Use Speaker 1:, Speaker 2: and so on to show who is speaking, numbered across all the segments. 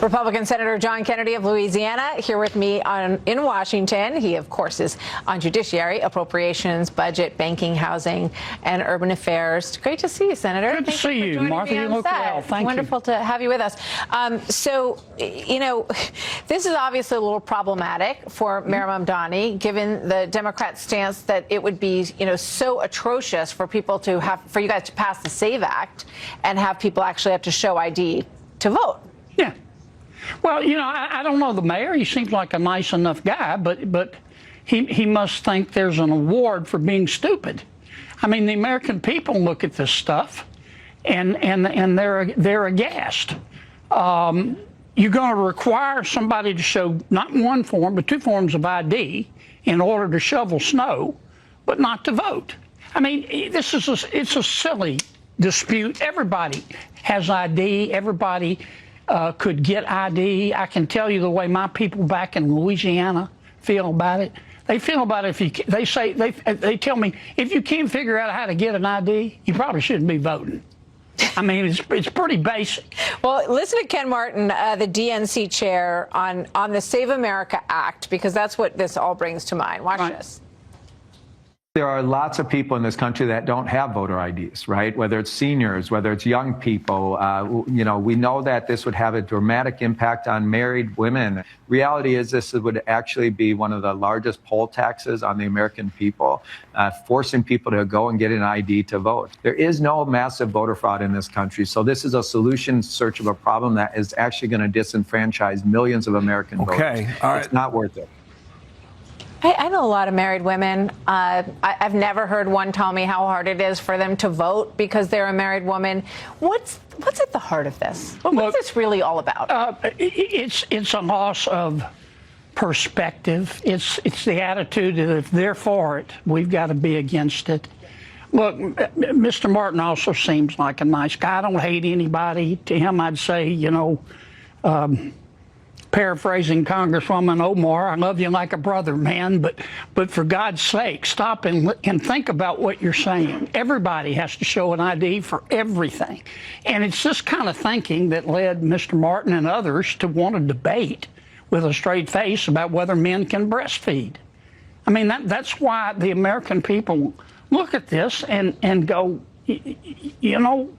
Speaker 1: Republican Senator John Kennedy of Louisiana here with me in Washington. He, of course, is on Judiciary, Appropriations, Budget, Banking, Housing, and Urban Affairs. Great to see you, Senator.
Speaker 2: Good to see you, Martha. You look well. Thank you.
Speaker 1: Wonderful to have you with us. So, you know, this is obviously a little problematic for Mayor Mamdani, given the Democrat stance that it would be, you know, so atrocious for people to have, for you guys to pass the SAVE Act and have people actually have to show ID to vote.
Speaker 2: Yeah. Well, you know, I don't know the mayor. He seems like a nice enough guy, but he must think there's an award for being stupid. I mean, the American people look at this stuff, and they're aghast. You're going to require somebody to show not one form, but two forms of ID in order to shovel snow, but not to vote. I mean, it's a silly dispute. Everybody has ID. Everybody could get ID. I can tell you the way my people back in Louisiana feel about it. They feel about it they tell me, if you can't figure out how to get an ID, you probably shouldn't be voting. I mean, it's pretty basic.
Speaker 1: Well, listen to Ken Martin, the DNC chair, on the Save America Act, because that's what this all brings to mind. Watch this.
Speaker 3: There are lots of people in this country that don't have voter IDs, right? Whether it's seniors, whether it's young people, you know, we know that this would have a dramatic impact on married women. Reality is this would actually be one of the largest poll taxes on the American people, forcing people to go and get an ID to vote. There is no massive voter fraud in this country, so this is a solution search of a problem that is actually going to disenfranchise millions of American voters.
Speaker 4: All right.
Speaker 3: It's not worth it.
Speaker 1: I know a lot of married women. I've never heard one tell me how hard it is for them to vote because they're a married woman. What's at the heart of this? What's this really all about?
Speaker 2: It's a loss of perspective. It's the attitude that if they're for it, we've got to be against it. Look, Mr. Martin also seems like a nice guy. I don't hate anybody. To him, I'd say, you know, paraphrasing Congresswoman Omar, I love you like a brother, man, but for God's sake, stop and think about what you're saying. Everybody has to show an ID for everything. And it's this kind of thinking that led Mr. Martin and others to want to debate with a straight face about whether men can breastfeed. I mean, that's why the American people look at this and go, you know,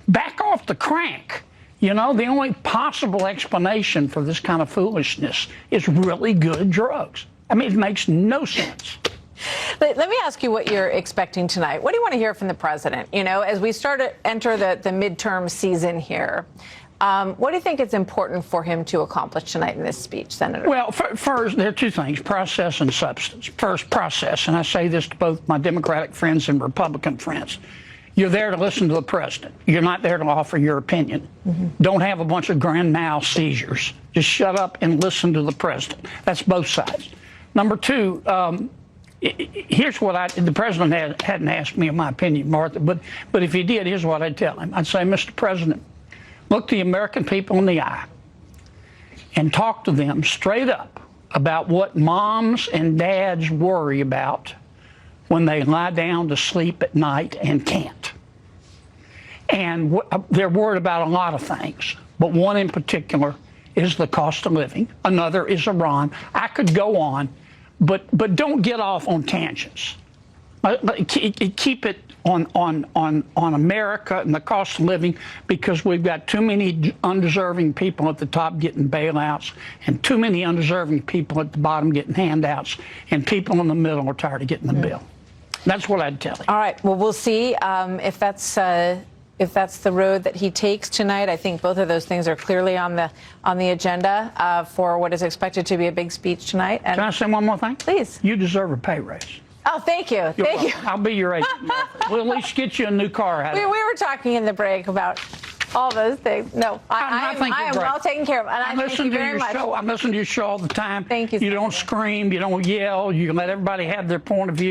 Speaker 2: back off the crank. You know, the only possible explanation for this kind of foolishness is really good drugs. I mean, it makes no sense.
Speaker 1: Let me ask you what you're expecting tonight. What do you want to hear from the president? You know, as we start to enter the midterm season here, what do you think is important for him to accomplish tonight in this speech, Senator?
Speaker 2: Well, first, there are two things, process and substance. First, process, and I say this to both my Democratic friends and Republican friends. You're there to listen to the president. You're not there to offer your opinion. Don't have a bunch of grand mal seizures. Just shut up and listen to the president. That's both sides. Number two, here's what the president hadn't asked me my opinion, Martha, but if he did, here's what I'd tell him. I'd say, Mr. President, look the American people in the eye and talk to them straight up about what moms and dads worry about when they lie down to sleep at night and can't. And they're worried about a lot of things, but one in particular is the cost of living. Another is Iran. I could go on, but don't get off on tangents. Keep it on America and the cost of living, because we've got too many undeserving people at the top getting bailouts and too many undeserving people at the bottom getting handouts, and people in the middle are tired of getting the bill. That's what I'd tell him.
Speaker 1: All right. Well, we'll see if that's the road that he takes tonight. I think both of those things are clearly on the agenda for what is expected to be a big speech tonight. And
Speaker 2: can I say one more thing?
Speaker 1: Please.
Speaker 2: You deserve a pay raise.
Speaker 1: Oh, thank you. Thank you.
Speaker 2: I'll be your agent. We'll at least get you a new car.
Speaker 1: We were talking in the break about all those things. No, I am well taken care of. And I thank you very much.
Speaker 2: I listen to your show all the time.
Speaker 1: Thank you.
Speaker 2: You don't scream. You don't yell. You let everybody have their point of view.